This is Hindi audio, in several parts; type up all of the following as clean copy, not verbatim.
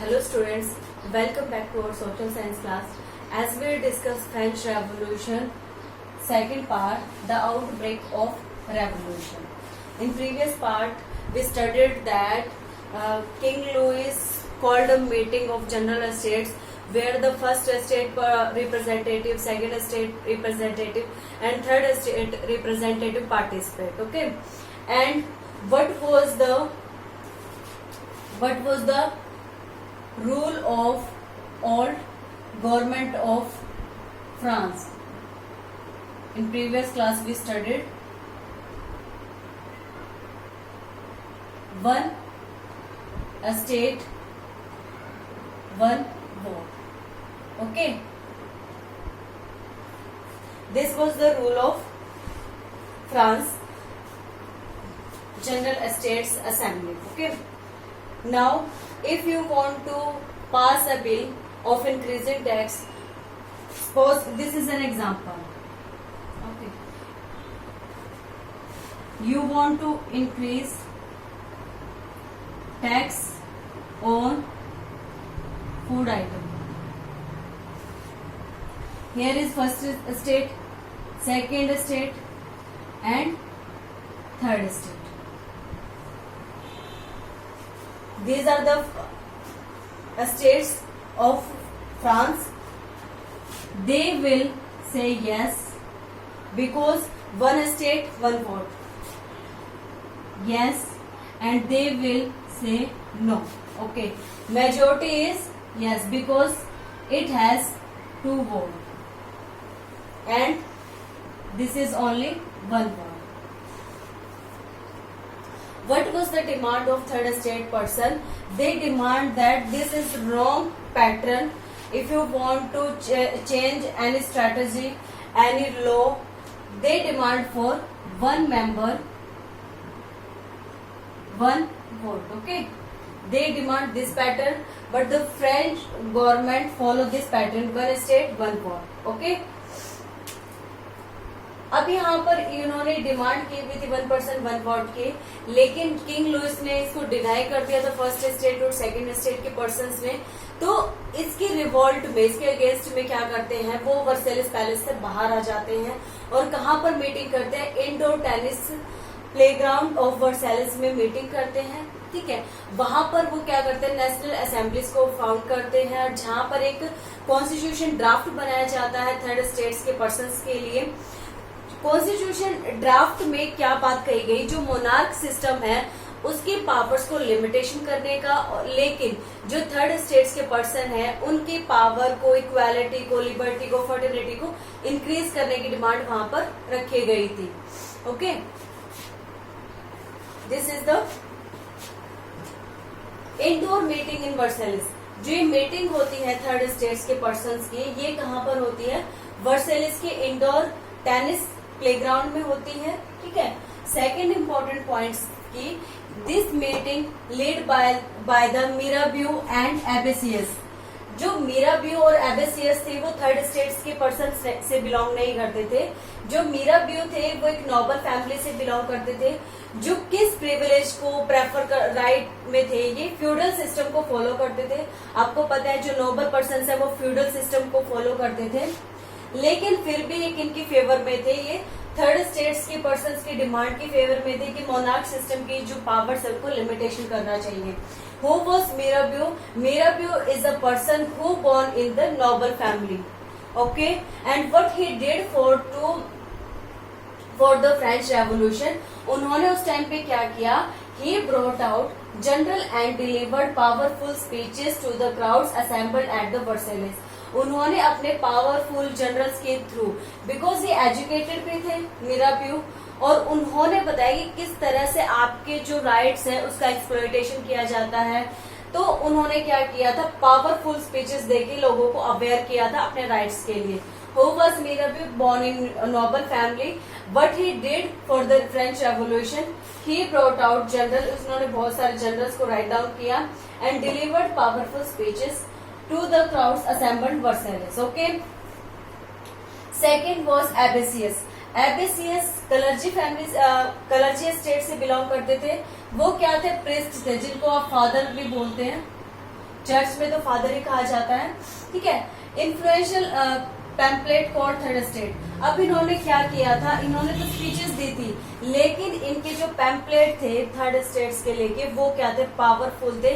Hello students, welcome back to our social science class. As we discuss French Revolution, second part, the outbreak of revolution. In previous part, we studied that King Louis called a meeting of General Estates where the first estate representative, second estate representative and third estate representative participate. Okay, and what was the rule of old government of France? In previous class we studied one estate, one vote. Okay, this was the rule of France General Estates Assembly. Okay, now if you want to pass a bill of increasing tax, suppose this is an example. Okay, you want to increase tax on food item. Here is first estate, second estate and third estate. These are the estates of France. They will say yes because one estate, one vote. Yes, and they will say no. Okay, majority is yes because it has two votes and this is only one vote. What was the demand of third estate person? They demand that this is wrong pattern. If you want to change any strategy, any law, they demand for one member, one vote. Okay, they demand this pattern, but the French government follow this pattern, one state, one vote. Okay, अब यहाँ पर इन्होंने डिमांड की हुई थी 1% 1 वोट की, लेकिन किंग लुइस ने इसको डिनाई कर दिया था फर्स्ट स्टेट और सेकंड स्टेट के पर्सन्स ने. तो इसकी रिवॉल्ट में, इसके अगेंस्ट में क्या करते हैं, वो वर्सेलिस पैलेस से बाहर आ जाते हैं और कहाँ पर मीटिंग करते हैं, indoor tennis playground of Versailles में मीटिंग करते हैं. ठीक है, वहां पर वो क्या करते हैं, नेशनल असेंबलीज को फाउंड करते हैं और जहां पर एक कॉन्स्टिट्यूशन ड्राफ्ट बनाया जाता है थर्ड स्टेट्स के पर्सन्स के लिए. कॉन्स्टिट्यूशन ड्राफ्ट में क्या बात कही गई, जो मोनार्क सिस्टम है उसके पावर्स को लिमिटेशन करने का, लेकिन जो थर्ड स्टेट्स के पर्सन है उनकी पावर को, इक्वालिटी को, लिबर्टी को, फर्टिलिटी को इंक्रीज करने की डिमांड वहां पर रखी गई थी. Okay, this is the indoor meeting in Versailles. जो ये मीटिंग होती है थर्ड स्टेट्स के पर्सन्स की, ये कहाँ पर होती है, वर्सेलिस के इंडोर टेनिस प्लेग्राउंड में होती है. ठीक है, सेकेंड इंपॉर्टेंट पॉइंट्स की, this meeting lead by the Mirabeau and Abbassius. जो मिराबियो और एबेसियस थे वो थर्ड स्टेट्स के पर्सन से बिलोंग नहीं करते थे. जो मिराबियो थे वो एक नोबल फैमिली से बिलोंग करते थे, जो किस प्रिविलेज को प्रेफर राइट में थे, ये फ्यूडल सिस्टम को फॉलो करते थे. आपको पता है जो नोबल पर्सन है वो फ्यूडल सिस्टम को फॉलो करते थे, लेकिन फिर भी एक इनकी फेवर में थे, ये थर्ड स्टेट्स के पर्सन्स की डिमांड की फेवर में थे कि मोनार्क सिस्टम की जो पावर है उसको लिमिटेशन करना चाहिए. Who was Mirabeau? Mirabeau is a person who born in the noble family. Okay, and what he did for the French Revolution, उन्होंने उस टाइम पे क्या किया, he brought out general and delivered powerful speeches to the crowds assembled at the Versailles. उन्होंने अपने पावरफुल जनरल्स के थ्रू, बिकॉज ये एजुकेटेड भी थे मिराबियो, और उन्होंने बताया कि किस तरह से आपके जो राइट्स हैं उसका एक्सप्लॉयटेशन किया जाता है. तो उन्होंने क्या किया था, पावरफुल स्पीचेस देके लोगों को अवेयर किया था अपने राइट्स के लिए. Who was Mirabeau? Born in a noble family. What he did for the French Revolution, he brought out general. उन्होंने बहुत सारे जनरल्स को राइट डाउन किया and delivered powerful speeches to the crowds assembled Versailles. Okay. Second was Abbassius. Abbassius clergy family, clergy state से बिलोंग करते थे. वो क्या थे, प्रिस्ट थे, जिनको आप फादर भी बोलते हैं. चर्च में तो फादर ही कहा जाता है, ठीक है। Influential pamphlet called third state. अब इन्होंने क्या किया था, इन्होंने तो स्पीचेस दी थी, लेकिन इनके जो पैम्पलेट थे थर्ड स्टेट्स के लेके वो क्या थे, पावरफुल थे।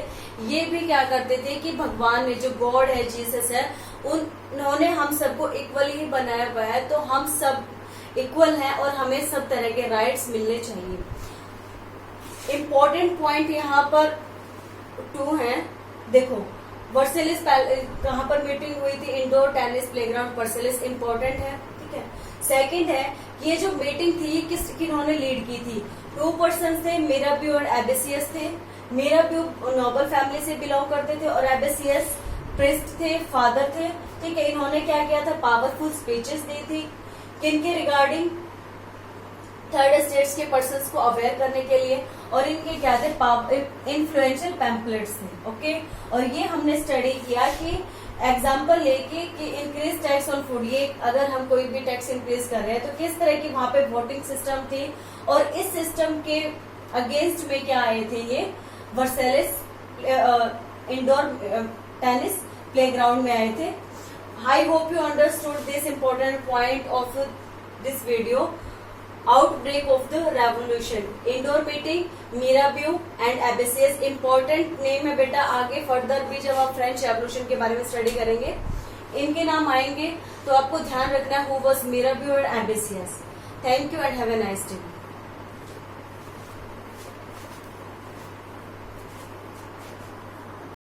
ये भी क्या करते थे कि भगवान ने, जो गॉड है, जीसस है, उन्होंने हम सबको इक्वली ही बनाया हुआ है, तो हम सब इक्वल हैं और हमें सब तरह के राइट्स मिलने चाहिए। इम्पोर्टेंट पॉइंट यहाँ पर 2 हैं। देखो, वर्सेलिस कहाँ पर मीटिंग हुई थी, indoor tennis playground Versailles, important है, ठीक है। सेकंड है, ये जो मीटिंग थी ये किन्होंने लीड की थी, 2 पर्सन थे, मिराबियो और एबेसियस थे। मिराबियो नोबल फैमिली से बिलोंग करते थे और एबेसियस प्रिस्ट थे, फादर थे, ठीक है। इन्होंने क्या किया था, पावरफुल स्पीचेस दी थी, किनके रिगार्डिंग, थर्ड स्टेट्स के पर्सन्स को अवेयर करने के लिए, और इनके क्या थे, इन्फ्लुएंशियल पैम्पलेट्स थे, ओके। और ये हमने स्टडी किया कि एग्जाम्पल लेके कि इंक्रीज टैक्स ऑन फूड, ये अगर हम कोई भी टैक्स इंक्रीज कर रहे हैं तो किस तरह की वहां पे वोटिंग सिस्टम थी, और इस सिस्टम के अगेंस्ट में क्या आए थे, ये वर्सेलिस इंडोर टेनिस प्लेग्राउंड में आए थे। I hope you understood this important point of this video. Outbreak of the revolution, indoor meeting, Mirabeau and Abbassius, important name है बेटा, आगे फर्दर भी जब आप फ्रेंच रेवोल्यूशन के बारे में स्टडी करेंगे इनके नाम आएंगे, तो आपको ध्यान रखना है who was Mirabeau and Abbassius. Thank you and have a nice day.